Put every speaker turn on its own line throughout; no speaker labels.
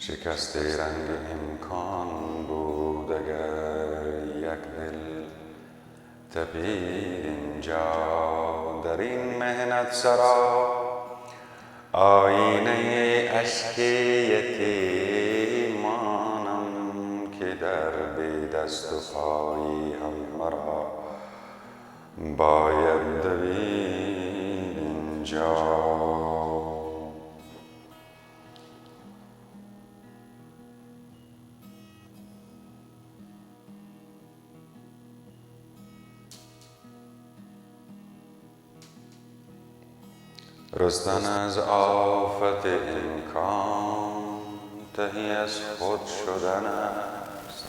شکست رنگ امکان بود اگر یک دل تپید اینجا در این مهنت سرا آینه اشک یتیمانم که در بی دست و پایی هم مرا باید دوید اینجا. رستن از آفت امکان تهی از خود شدن است.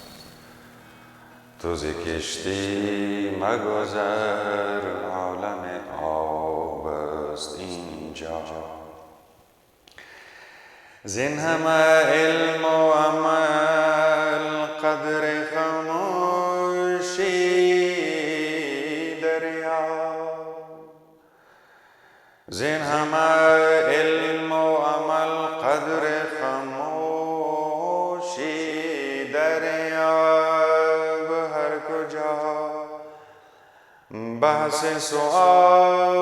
تو ز کشتی مگذر عالم آب است اینجا. زین همه علم و عمل قدر خاموشی دریا. زین همه علم و عمل قدر خاموشی دریاب. هر کجا بحث سؤالیست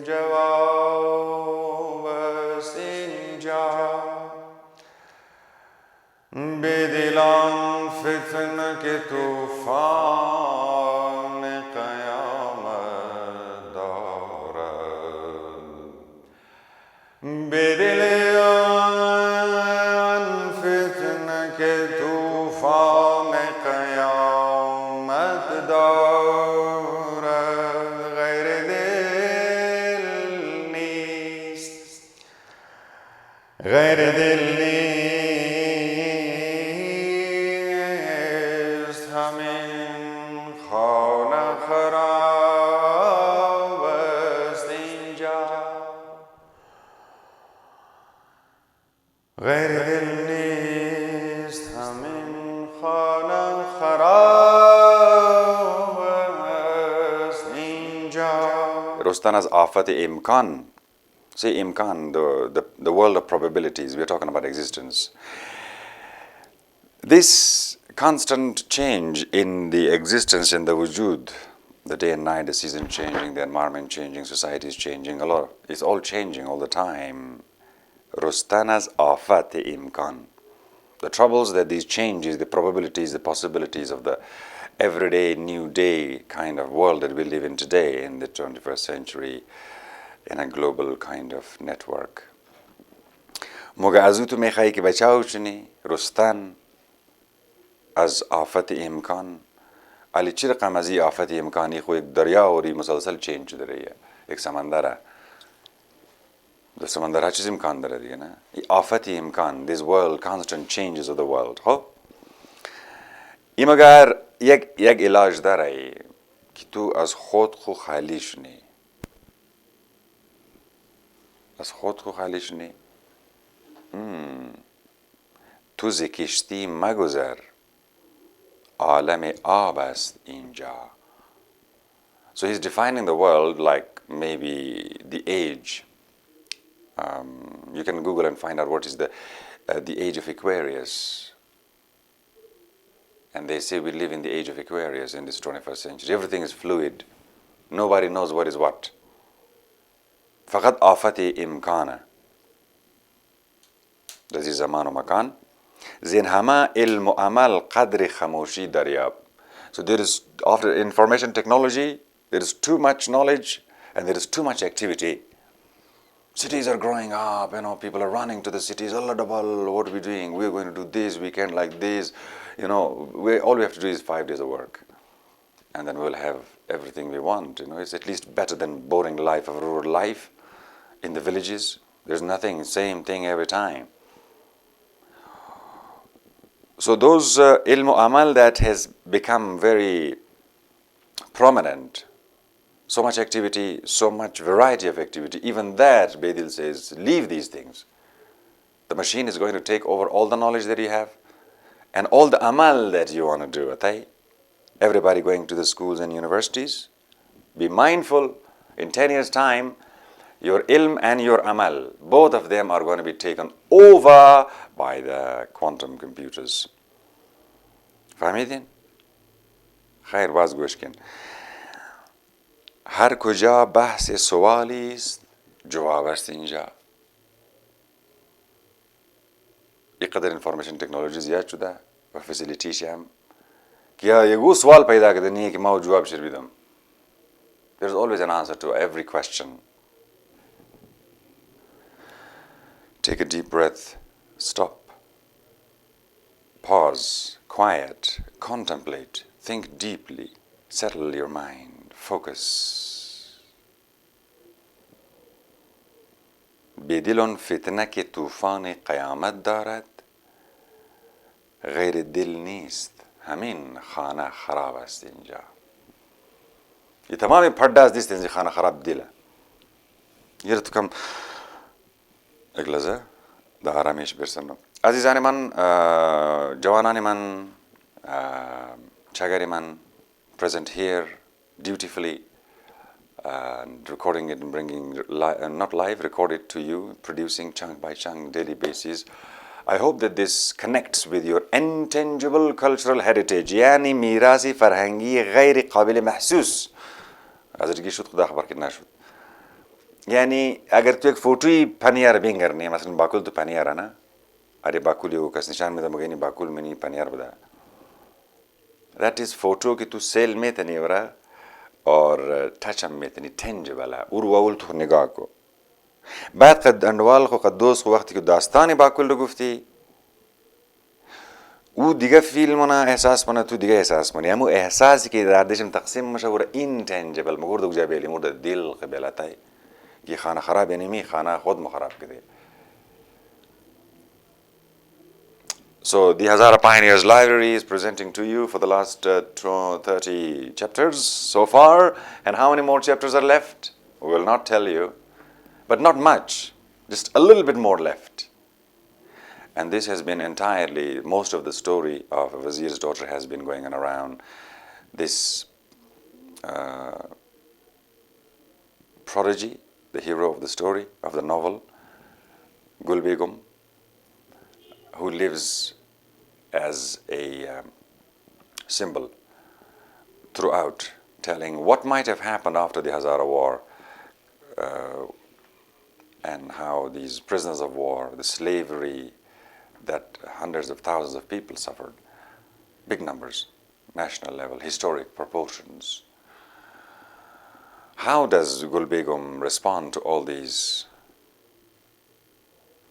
جواب است اینجا. به دلان فتنه که طوفان قیامت دارد. به دل آن فتنه که طوفان قیامت دارد. غیر دل نیست، غیر دل نیست، همین خانه خراب است اینجا. غیر دل نیست، همین خانه خراب است اینجا. رستن از آفت امکان. Say imkan, the world of probabilities. We are talking about existence. This constant change in the existence, in the wujud, the day and night, the season changing, the environment changing, society is changing, a lot. It's all changing all the time. Rustan as afat imkan. The troubles that these changes, the probabilities, the possibilities of the everyday, new day kind of world that we live in today in the 21st century, in a global kind of network. موقع از او تو میخوایی که بچه شنی رستن از آفت امکان. علی چی رقم از این آفت امکانی خو یک دریا وری مسلسل چینج شده رهیه، یک سمندره. در سمندره چیز امکان داره دیگه نه؟ این آفت امکان. This world, constant changes of the world. خب این مگر یک علاج داره که تو از خود خو خالی شنی. از خود خو خالی شنی. تو ز کشتی مگذر عالم آب است اینجا. So he's defining the world like maybe the age. You can Google and find out what is the age of Aquarius. And they say we live in the age of Aquarius in this 21st century. Everything is fluid. Nobody knows what is what. فقط آفت امکانه. در این زمان و مکان. زین همه علم و عمل قدر خاموشی دریاب. So there is, after information technology, there is too much knowledge and there is too much activity. Cities are growing up, you know, people are running to the cities. Allah double, what are we doing? We're going to do this weekend like this. You know, all we have to do is 5 days of work. And then we'll have everything we want. You know, it's at least better than boring life of rural life in the villages. There's nothing, same thing every time. So those ilm amal that has become very prominent, so much activity, so much variety of activity, even that, Bedil says, leave these things. The machine is going to take over all the knowledge that you have and all the amal that you want to do. Everybody going to the schools and universities, be mindful in 10 years' time, Your ilm and your amal, both of them are going to be taken over by the quantum computers. فهمیدین؟ خیر باز گوش کن. هر کجا بحث سوالی است جواب است اینجا. اینقدر انفورمیشن تکنولوژی زیاد شده و فسیلیتیش هم که یگو سوال پیدا کردنیه که ما جوابش بدم. There's always an answer to every question. Take a deep breath, stop, pause, quiet, contemplate, think deeply, settle your mind, focus. بدل فتنه که طوفان قیامت دارد غیر دل نیست همین خانه خراب است اینجا. یه تمامی پرده از دیست اینجا خانه خراب دله. یه تو کم اگلزه ده آرامیش برسنم. عزیزان من، جوانان من، چاگری من, present here dutifully and recording it and bringing, not live, recorded to you, producing chunk by chunk daily basis. I hope that this connects with your intangible cultural heritage. یعنی میراثی فرهنگی غیر قابل محسوس. از دیگه شد خدا خبر که نشد. یعنی اگر تو یک فوتوی پنیر بینگرنی، مثلا باکول تو پنیره نه؟ اره باکولی او کس نشان میده مگه این باکول منی پنیر بوده. That is فوتو که تو سیل میتنی ورا اور touch هم میتنی tangible ہے. اور اول تو نگاه کو. بعد قد اندوال خو قد دوست خو وقتی که داستانی باکول رو گفتی او دیگه فیلمونا احساس منه تو دیگه احساس منی. همون احساسی که در دشم تقسیم میشه ور intangible مگرد او جابیلی مورد دل قبلتای که خانه خراب یعنی می خانه خود مخرب کده. So the Hazara Pioneers Library is presenting to you for the last 30 chapters so far, and how many more chapters are left? We will not tell you, but not much, just a little bit more left. And this has been entirely, most of the story of a Vizier's daughter has been going on around this prodigy, the hero of the story, of the novel, Gul Begum, who lives as a symbol throughout, telling what might have happened after the Hazara war and how these prisoners of war, the slavery that hundreds of thousands of people suffered, big numbers, national level, historic proportions. How does Gul Begum respond to all these?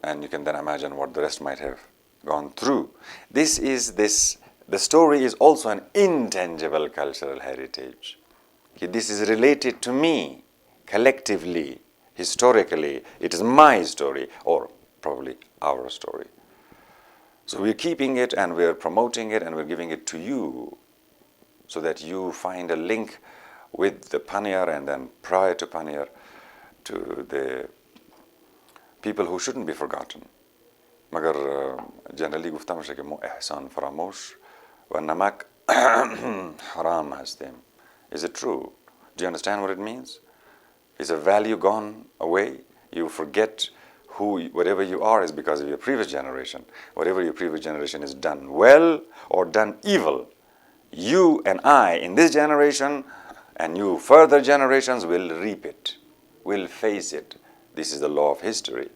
And you can then imagine what the rest might have gone through. The story is also an intangible cultural heritage. This is related to me, collectively, historically. It is my story, or probably our story. So we're keeping it and we're promoting it and we're giving it to you so that you find a link with the Paniyar and then prior to Paniyar to the people who shouldn't be forgotten. مگر جنرالی گفته میشه که ما احسان فراموش و نمک حرام هستیم. Is it true? Do you understand what it means? Is a value gone away? You forget whatever you are is because of your previous generation. Whatever your previous generation has done well or done evil, you and I in this generation and you further generations will reap it, will face it. This is the law of history.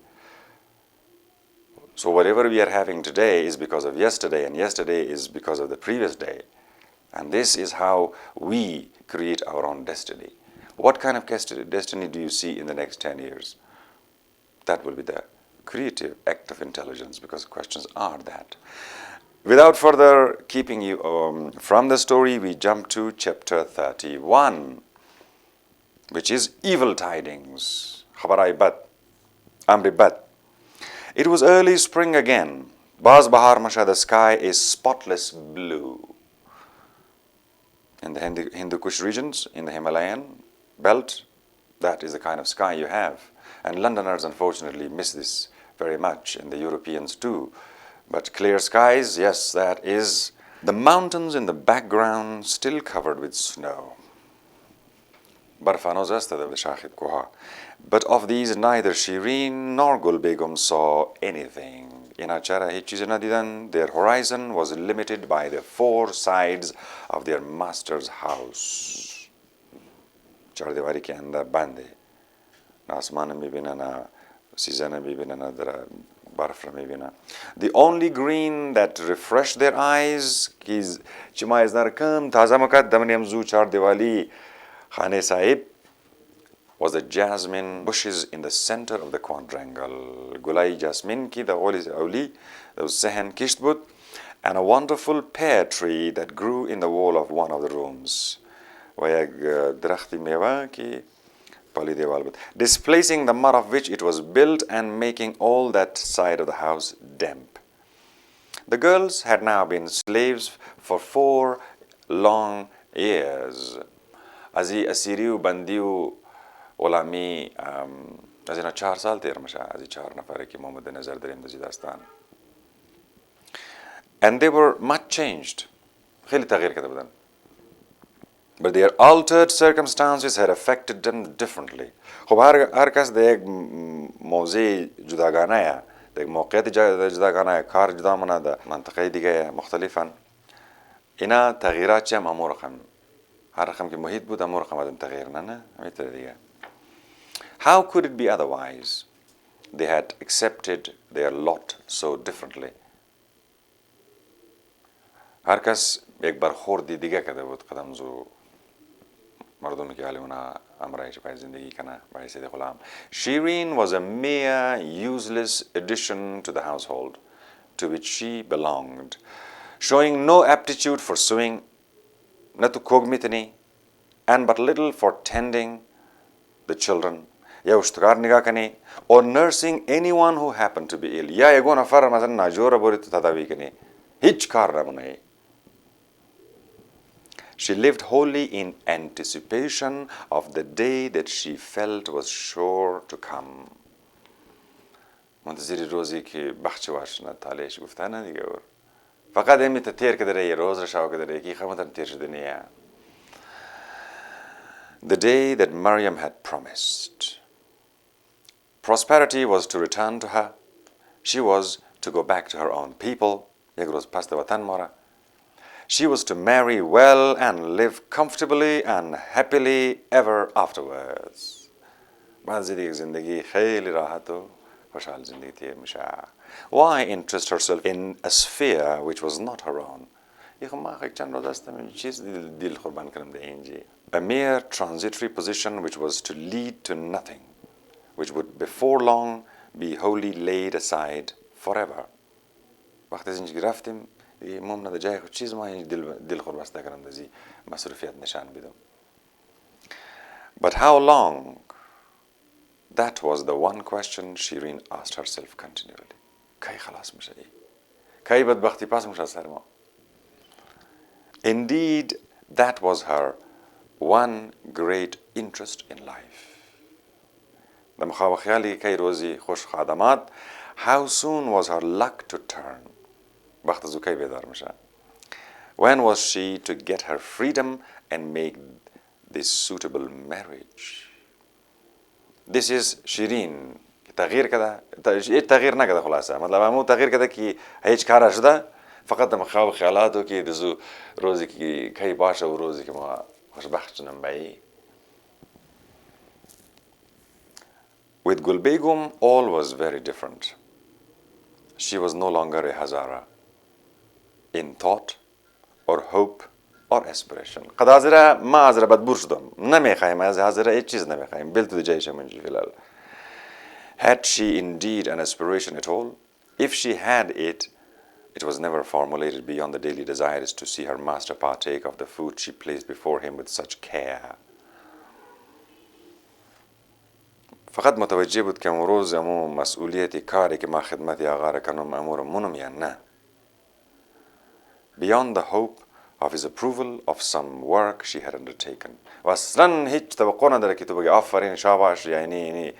So whatever we are having today is because of yesterday, and yesterday is because of the previous day. And this is how we create our own destiny. What kind of destiny do you see in the next 10 years? That will be the creative act of intelligence, because questions are that. Without further keeping you from the story, we jump to chapter 31, which is evil tidings. Khabarai bad, amri bad. It was early spring again. Baz Bahar Masha, the sky is spotless blue. In the Hindu Kush regions, in the Himalayan belt, that is the kind of sky you have. And Londoners unfortunately miss this very much, and the Europeans too. But clear skies, yes, that is. The mountains in the background still covered with snow. برفانوز استد شاخد کوها. But of these neither Shireen nor Gul Begum saw anything. اینا چرا هیچ چیزی ندیدن. Their horizon was limited by the four sides of their master's house. چهاردیواری که اندر بنده. نه آسمان میبینن، نه سیزن میبینن، نه در برف رو میبینن. The only green that refreshed their eyes که ما از نرکم تازه مکد دمنیم زو چهاردیوالی خانه صاحب was the jasmine bushes in the center of the quadrangle. گلای جاسمین کی در اولی در سهن کشت بود. And a wonderful pear tree that grew in the wall of one of the rooms. و یک درختی میوه که پالی دیوال بود. Displacing the mud of which it was built and making all that side of the house damp. The girls had now been slaves for 4 long years. از این اسیری و بندی و غلامی از اینا 4 سال تیر میشه. از این 4 نفره که ما مد نظر داریم در داستان. And they were much changed. خیلی تغییر کرده بودن. But their altered circumstances had affected them differently. خب هر کس در یک موضع جداگانه، در یک موقعیت جداگانه، کار جدا مونه، در منطقه دیگه مختلفن. اینا تغییرات چه هم امور رقم. هر رقم که محیط بود امور رقم آدم تغییر نه همیتر دیگه. How could it be otherwise? They had accepted their lot so differently. هر کس یک برخوردی دیگه کرده بود قدم زو مردمی که حالی اونا امرایش پای زندگی کنه برای سید غلام. Shireen was a mere useless addition to the household to which she belonged, showing no aptitude for sewing, not to cook mitani, and but little for tending the children. یا اشتکار نگاه کنی or nursing anyone who happened to be ill. یا یگو نفر مثلا ناجور بوری تو تداوی کنی. هیچ کار نمونه. She lived wholly in anticipation of the day that she felt was sure to come. منتظری روزی که بخچه واشنه تالیش گفته نه دیگه اور. فقط امی تا تیر کدره یه روز رشاو کدره یکی خمتن تیر شده نیه. The day that Maryam had promised. Prosperity was to return to her. She was to go back to her own people. یک روز پس ده وطن ماره. She was to marry well and live comfortably and happily ever afterwards. بعد زندگی خیلی راحت و خوشحال زندگی تیر میشه. Why interest herself in a sphere which was not her own? یخو ما خیلی چند روز هستم این چیز دل قربان کنم ده اینجی. A mere transitory position which was to lead to nothing, which would before long be wholly laid aside forever. وقتی از اینجا رفتیم ممنون ده جای خود چیز ما اینجا دل خور بسته کنم دزی مصروفیت نشان بدم. But how long? That was the one question Shireen asked herself continually. کی خلاص میشه ای؟ کی بدبختی پاس میشه سر ما؟ Indeed, that was her one great interest in life. در مخاوه خیالی کی روزی خوش خادمات. How soon was her luck to turn? وقت زو کی بیدار میشه. When was she to get her freedom and make this suitable marriage? This is Shireen. تغییر کده. هیچ تغییر نکده خلاصه. مطلب همون تغییر کده که هیچ کار شده. فقط در مخاوه خیالاتو که دزو روزی که کی باشه و روزی که ما خوشبخت شنم بایی. With Gul Begum, all was very different. She was no longer a Hazara in thought or hope or aspiration. قد حاضره ما حاضره بدبور شدم. نمیخوایم از حاضره هیچ چیز نمیخوایم. بل تو جایش منجی فیلال. Had she indeed an aspiration at all? If she had it, it was never formulated beyond the daily desires to see her master partake of the food she placed before him with such care. فقط متوجه بود که امروز امو مسئولیتی کاری که ما خدمتی آقا را کنم امور منم یا نه. Beyond the hope of his approval of some work she had undertaken. و اصلا هیچ توقع نداره که تو بگی آفرین شاباش یعنی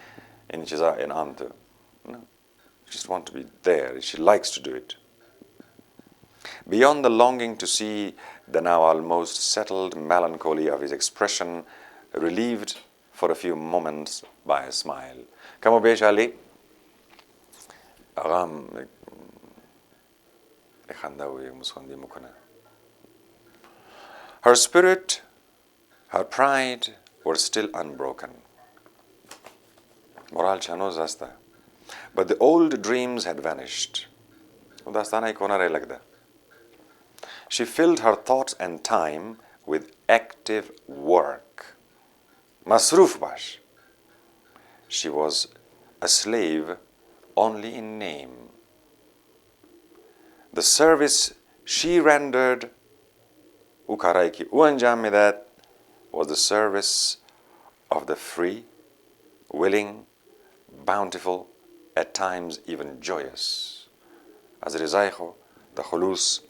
این چیزا انعام تو. No. She just want to be there. She likes to do it. Beyond the longing to see the now almost settled melancholy of his expression relieved for a few moments by a smile. Kamo besh Ali? Agam her spirit, her pride were still unbroken. Moral chano zasta. But the old dreams had vanished. She filled her thoughts and time with active work. Masruf bash. She was a slave only in name. The service she rendered ukaraiki uanjam was the service of the free, willing, bountiful, at times even joyous. As rizaiho, the khulus,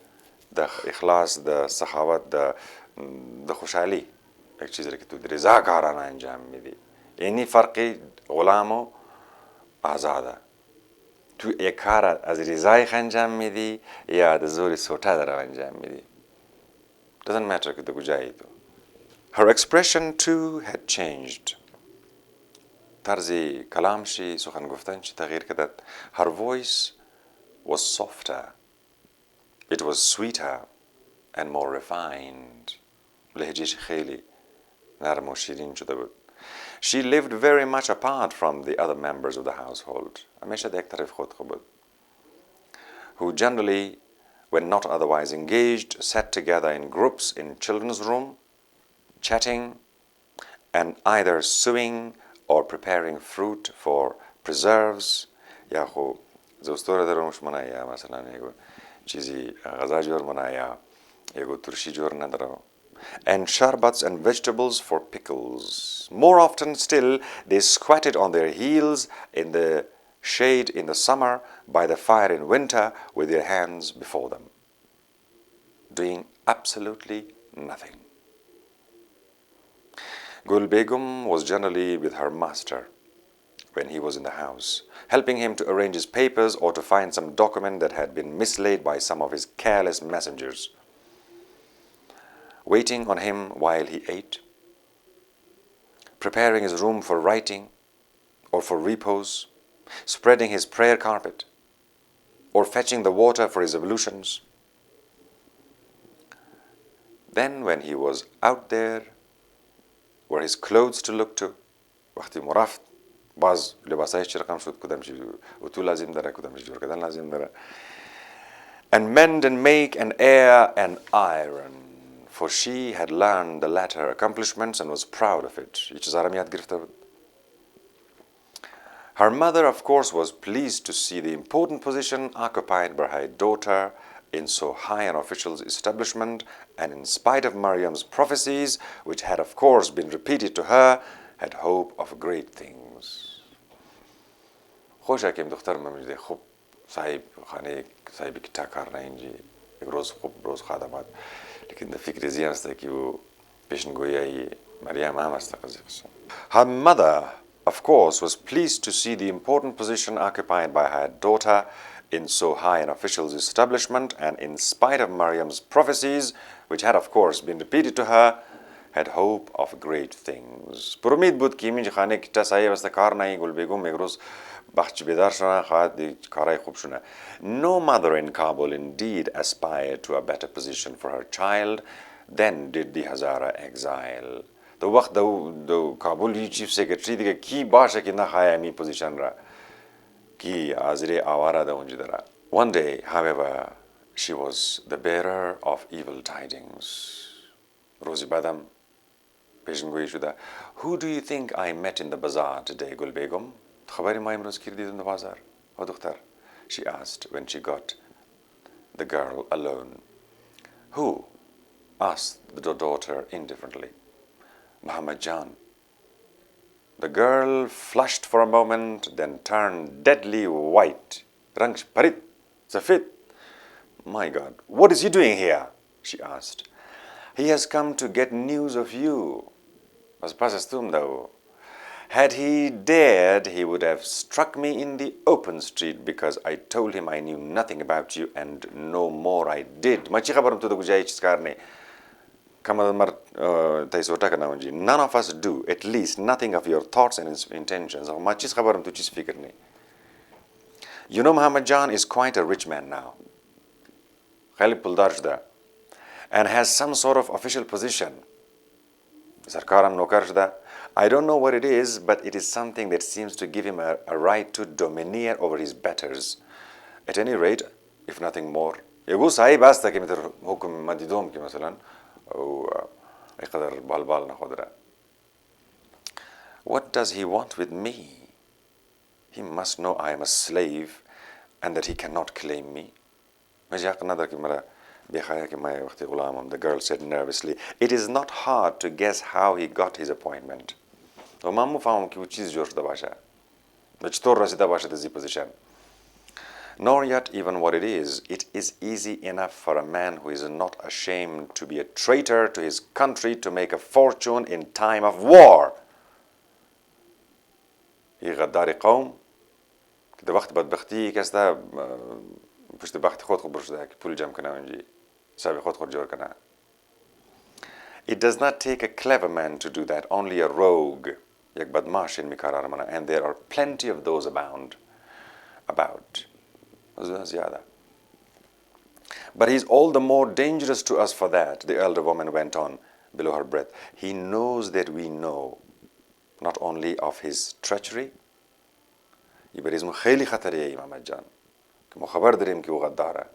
the ikhlas, the sakhawat, the khushali. एक चीज़ रखी तो रिज़ा काराना अंजाम में दी इन्हीं फ़र्क़ी ग़ुलामो आज़ादा तो एक कारा आज रिज़ाई अंजाम में दी या ज़ोरी सोटा दरा अंजाम में दी doesn't matter कि तो गुजाई तो her expression too had changed तर्ज़ी कलाम शी सुखन गुफ्तन शी तग़ीर कदत her voice was softer, it was sweeter and more refined لهجة خيلي She lived very much apart from the other members of the household, who generally, when not otherwise engaged, sat together in groups in children's room, chatting, and either sewing or preparing fruit for preserves. And sharbats and vegetables for pickles. More often still, they squatted on their heels in the shade in the summer, by the fire in winter, with their hands before them, doing absolutely nothing. Gul Begum was generally with her master when he was in the house, helping him to arrange his papers or to find some document that had been mislaid by some of his careless messengers. Waiting on him while he ate, preparing his room for writing or for repose, spreading his prayer carpet, or fetching the water for his ablutions. Then when he was out there, were his clothes to look to, وقتی مرافت باز لباسایش رقم شد کدام چی و تو لازم داره کدام چی جور کدام لازم داره and mend and make and air and iron. For she had learned the latter accomplishments and was proud of it. Her mother, of course, was pleased to see the important position occupied by her daughter in so high an official's establishment, and in spite of Maryam's prophecies, which had, of course, been repeated to her, had hope of great things. Her mother, of course, was pleased to see the important position occupied by her daughter in so high an official's establishment, and in spite of Maryam's prophecies, which had of course been repeated to her, had hope of great things. No mother in Kabul indeed aspired to a better position for her child than did the Hazara exile. The waqt the Kabul chief secretary the ki basha ki na khaya mi position ra ki azre awara da unjidara. One day, however, she was the bearer of evil tidings. Rozi Badam, Peshingoyi Shuda, who do you think I met in the bazaar today, Gul Begum? Khabari ma imroz kir did in the bazaar? O dukhtar, she asked when she got the girl alone. Who? Asked the daughter indifferently. Muhammad Jan. The girl flushed for a moment, then turned deadly white. Rangsh parit, zafit. My God, what is he doing here? She asked. He has come to get news of you. Had he dared, he would have struck me in the open street because I told him I knew nothing about you and no more I did. None of us do, at least nothing of your thoughts and intentions. You know, Muhammad Jan is quite a rich man now. And has some sort of official position. I don't know what it is, but it is something that seems to give him a right to domineer over his betters. At any rate, if nothing more. يقول صحيح بس كي مثل حكم مديدوم كي مثلا أو يقدر بالبال ناخذها. What does he want with me? He must know I am a slave and that he cannot claim me. The girl said nervously. It is not hard to guess how he got his appointment. Nor yet even what it is. It is easy enough for a man who is not ashamed to be a traitor to his country to make a fortune in time of war. غداري قوم كده وقت بدبختي كستا پشت بخت خود خود برشده که پول جمع کنه اونجی سابی خود جور کنه. It does not take a clever man to do that, only a rogue. یک بدماش این میکار آرمانه. And there are plenty of those about. But he's all the more dangerous to us for that, the elder woman went on below her breath. He knows that we know not only of his treachery, يبرزم خیلی خطریه محمد جان که ما خبر داریم که او غداره.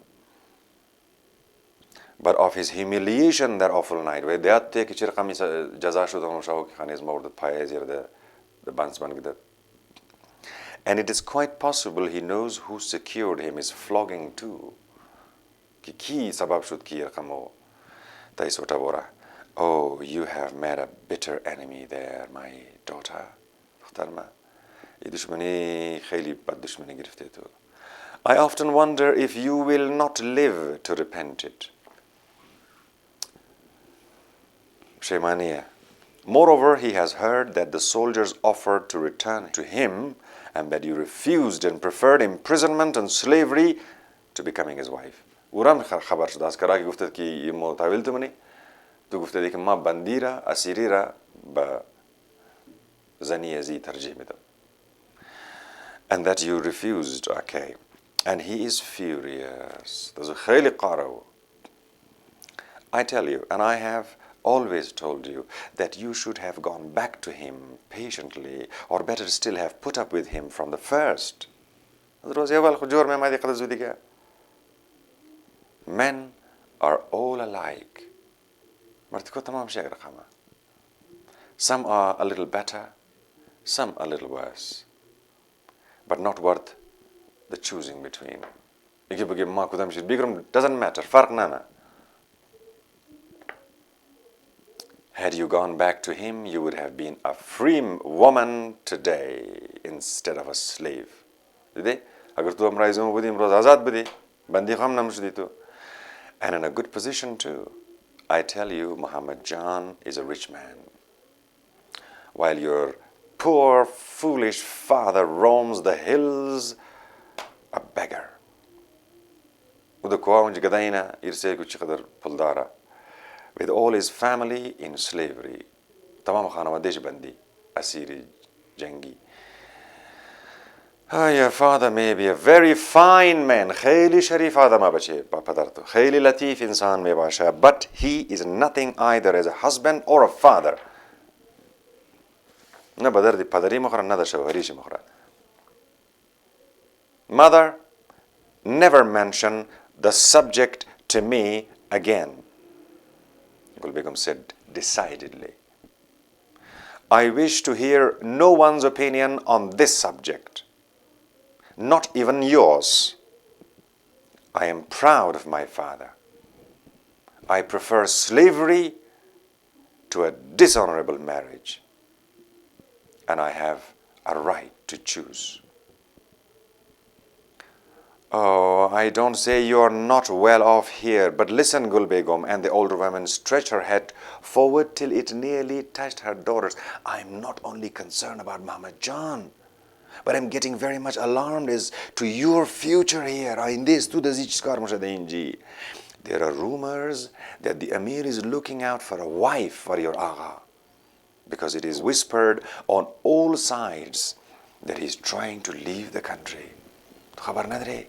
But of his humiliation that awful night و دیات که چرا قمی جزا شد اون شاو که خانیز مورد پای زیر the بانسمان گده. And it is quite possible he knows who secured him his flogging too. که کی سبب شد که رقمو تایس وتا بورا. Oh, you have met a bitter enemy there, my daughter. دخترم. ای دشمنی خیلی بد دشمنی گرفته تو. I often wonder if you will not live to repent it. Shaymaniya. Moreover, he has heard that the soldiers offered to return to him and that you refused and preferred imprisonment and slavery to becoming his wife. ورم خبر شد از کراکی گفتد که یه متحول تو منی تو گفتدی که ما بندی را اسیری را به زنی ازی ترجیح میدم. And that you refused, okay. And he is furious. I tell you, and I have always told you, that you should have gone back to him patiently, or better still have put up with him from the first. Men are all alike. Some are a little better, some a little worse, but not worth the choosing between. Doesn't matter. Had you gone back to him, you would have been a free woman today instead of a slave. And in a good position too. I tell you, Muhammad Jan is a rich man, while your poor, foolish father roams the hills a beggar. With all his family in slavery. Your father may be a very fine man. خیلی شریف آدم باشه پدرتو. خیلی لطیف انسان می باشه. But he is nothing either as a husband or a father. نه بدر پدری مخوره نه در شوهریش مخوره. Mother, never mention the subject to me again. Gul Begum said decidedly. I wish to hear no one's opinion on this subject. Not even yours. I am proud of my father. I prefer slavery to a dishonorable marriage. And I have a right to choose. Oh, I don't say you are not well off here, but listen, Gul Begum, and the older woman stretched her head forward till it nearly touched her daughters. I am not only concerned about Muhammad Jan, but I'm getting very much alarmed as to your future here. There are rumors that the Amir is looking out for a wife for your Agha, because it is whispered on all sides that he is trying to leave the country. خبر نداره.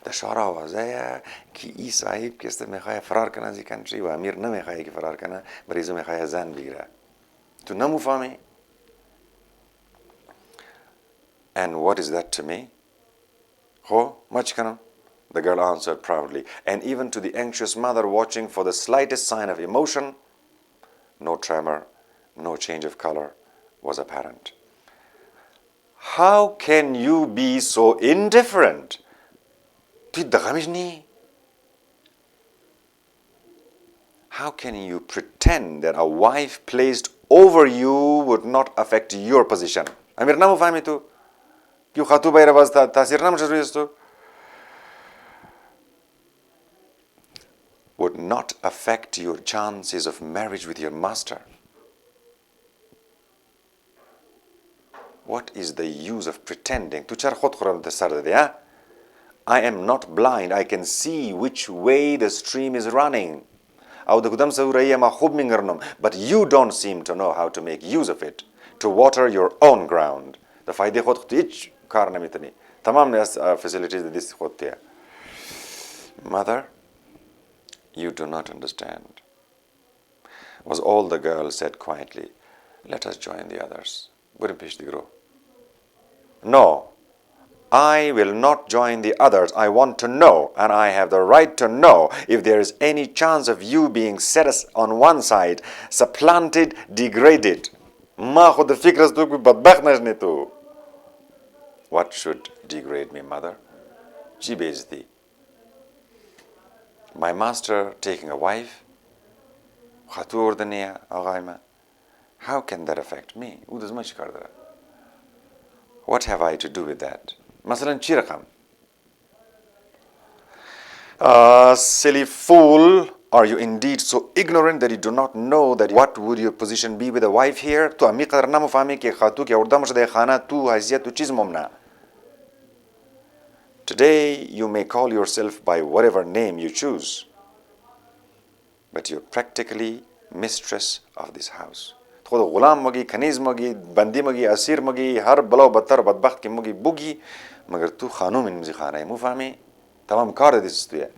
The شعرا واضحه که ای صاحب کسی میخواه فرار کنه از این country و امیر نمیخواه که فرار کنه بریزو میخواه زن بگیره. تو نمیفهمی؟ And what is that to me? خو ما چی کنم؟ The girl answered proudly, and even to the anxious mother watching for the slightest sign of emotion, no tremor, no change of color was apparent. How can you be so indifferent? How can you pretend that a wife placed over you would not affect your position? Amir namu fahmi tu? Ki khatu bayra wasta tasir nam shuru would not affect your chances of marriage with your master. What is the use of pretending? Tu char khud khuram de sar de, I am not blind. I can see which way the stream is running. But you don't seem to know how to make use of it, to water your own ground. The fayde khud hich kar namitani. Tamam facilities this khud. Mother, you do not understand, was all the girl said quietly. Let us join the others. No, I will not join the others. I want to know, and I have the right to know, if there is any chance of you being set on one side, supplanted, degraded. What should degrade me, mother? My master taking a wife? How can that affect me? What have I to do with that? Masalan chi rakam? Silly fool, are you indeed so ignorant that you do not know that what would your position be with a wife here? To ami qadar na mufahmi ke khatu ke urda mushde khana tu haysiyat tu chiz mumna. Today you may call yourself by whatever name you choose, but you're practically mistress of this house. خود غلام مگی کنیز مگی بندی مگی اسیر مگی هر بلا و بدتر بدبخت که مگی بگی مگر تو خانوم نمیزی خانه مو فهمی تمام کار دیس تویه.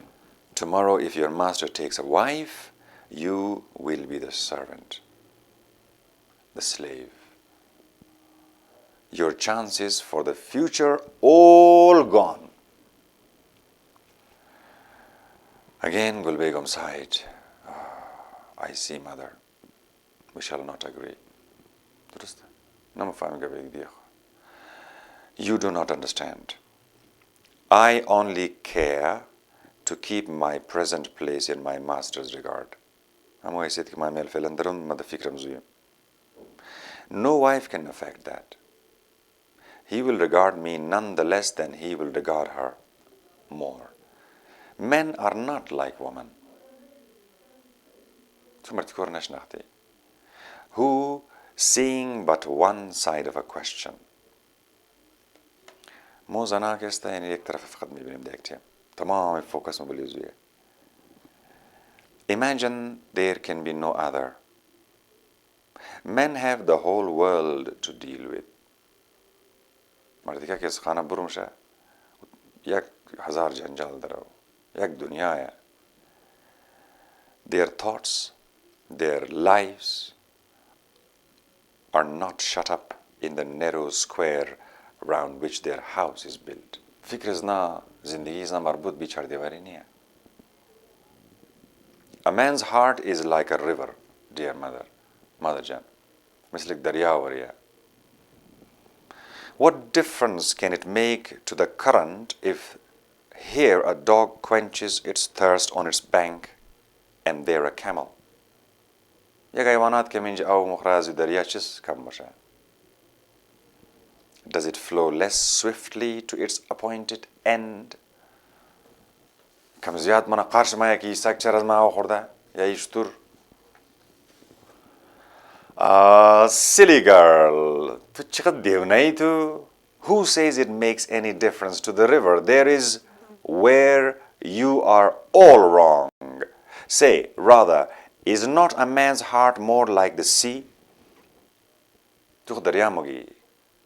Tomorrow if your master takes a wife, you will be the servant, the slave. Your chances for the future all gone. Again Gul Begum sighed. I see, mother. We shall not agree. You do not understand. I only care to keep my present place in my master's regard. No wife can affect that. He will regard me none the less than he will regard her more. Men are not like women, who seeing but one side of a question. مو زنا که است یعنی یک طرف فقط می‌بینیم دیگه. تمام فوکس موبیلیزیه. Imagine there can be no other. Men have the whole world to deal with. مردی که از خانه برو میشه. یک هزار جنجال داره. یک دنیاه. Their thoughts, their lives are not shut up in the narrow square around which their house is built. فکر از نه زندگی از نه مربوط به چهاردیواری نیه. A man's heart is like a river, dear mother Jan. مثل دریا وریا. What difference can it make to the current if here a dog quenches its thirst on its bank and there a camel? یک حیوانات که منج آب مخراج دریا چیز کم باشه. Does it flow less swiftly to its appointed end? کم زیاد من قارش ما یکی سگ چر از ما خورده یا ایشتور. Silly girl, تو چقدر دیونه‌ای تو? Who says it makes any difference to the river? There is where you are all wrong. Say, rather, is not a man's heart more like the sea? تو دریا مگی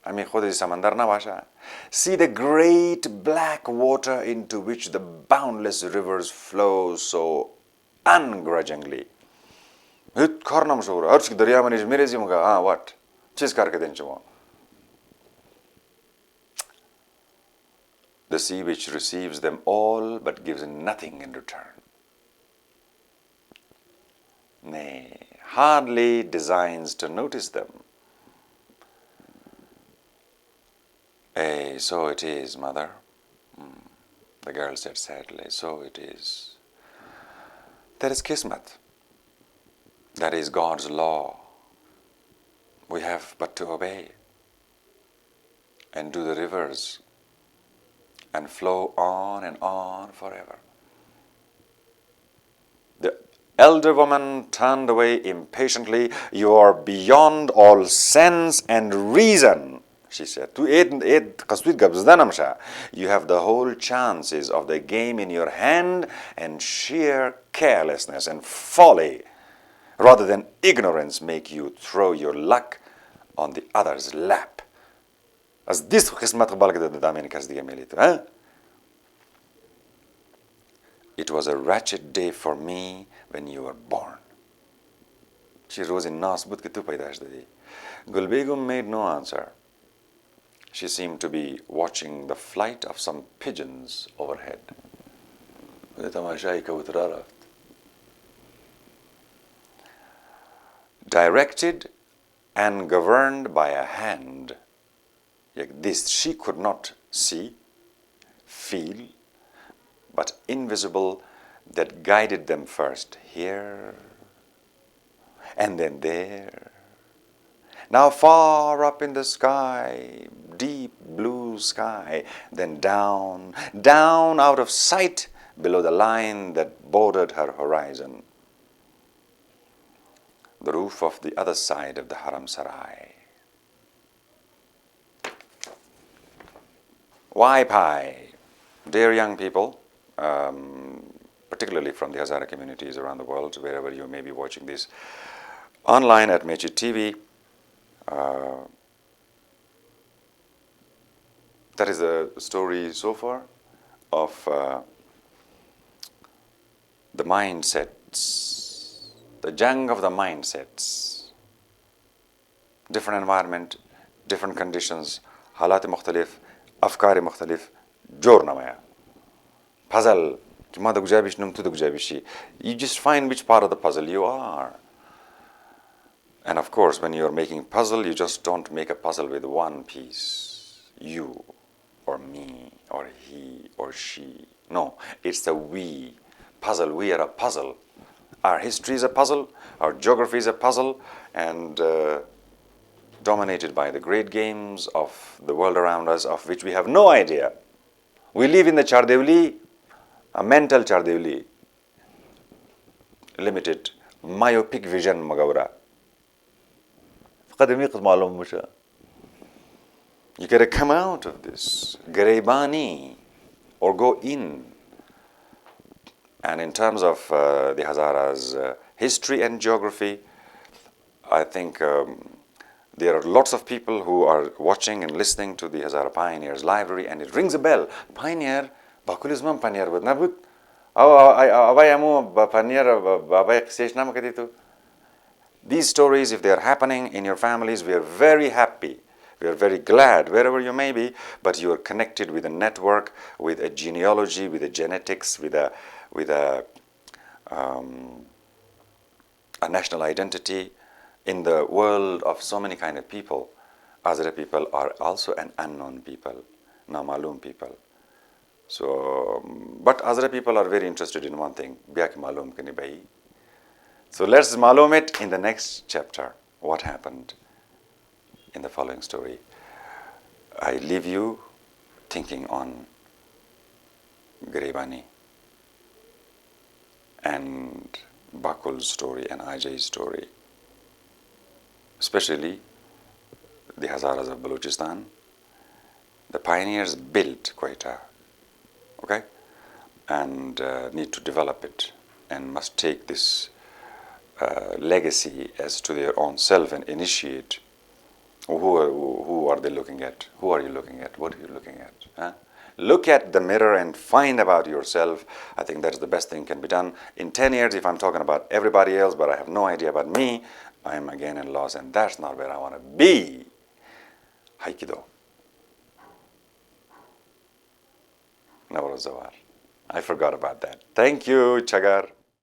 امی خود سمندر نباشه. See the great black water into which the boundless rivers flow so ungrudgingly. هیچ کار نمیشه برو هر چی دریا منیش میریزی مگه what چیز کار کردین شما. The sea which receives them all but gives nothing in return. Nay, hardly deigns to notice them. So it is, mother. The girl said sadly, so it is. That is kismet. That is God's law. We have but to obey and do the rivers and flow on and on forever. The elder woman turned away impatiently. You are beyond all sense and reason, she said. You have the whole chances of the game in your hand, and sheer carelessness and folly rather than ignorance make you throw your luck on the other's lap. As this it was a wretched day for me when you were born. She rose in Nasbut ke tu paidash dedi. Gulbegum made no answer. She seemed to be watching the flight of some pigeons overhead. Directed and governed by a hand. This she could not see, feel, but invisible, that guided them first here and then there. Now far up in the sky, deep blue sky, then down, down out of sight below the line that bordered her horizon. The roof of the other side of the Haram Sarai. Why pie? Dear young people, particularly from the Hazara communities around the world, wherever you may be watching this, online at Mechidtv, that is the story so far of the mindsets, the jang of the mindsets, different environment, different conditions, halat mukhtalif, afkar mukhtalif, jor namaya. Puzzle, you just find which part of the puzzle you are. And of course, when you're making puzzle, you just don't make a puzzle with one piece. You, or me, or he, or she. No, it's the we. Puzzle, we are a puzzle. Our history is a puzzle, our geography is a puzzle, and dominated by the great games of the world around us, of which we have no idea. We live in the Chardevli, a mental Chardevli, limited, myopic vision magawra. You gotta come out of this Garebani or go in. And in terms of the Hazara's history and geography, I think there are lots of people who are watching and listening to the Hazara Pioneers Library, and it rings a bell. Pioneer, bakulizman pioneer bud nabud. These stories, if they are happening in your families, we are very happy. We are very glad, wherever you may be, but you are connected with a network, with a genealogy, with a genetics, with a national identity. In the world of so many kind of people, Hazara people are also an unknown people, namalum people. So, but Hazara people are very interested in one thing, biya ki malum kani bhai. So let's malum it in the next chapter, what happened in the following story. I leave you thinking on Garebani and Bakul's story and Ajay's story, especially the Hazaras of Balochistan. The pioneers built Quetta, okay? and need to develop it, and must take this legacy as to their own self and initiate. Who are they looking at? Who are you looking at? What are you looking at? Huh? Look at the mirror and find about yourself. I think that's the best thing can be done. In 10 years, if I'm talking about everybody else, but I have no idea about me, I am again in loss, and that's not where I want to be. Haikido. Nawar Zawar. I forgot about that. Thank you, Chagar.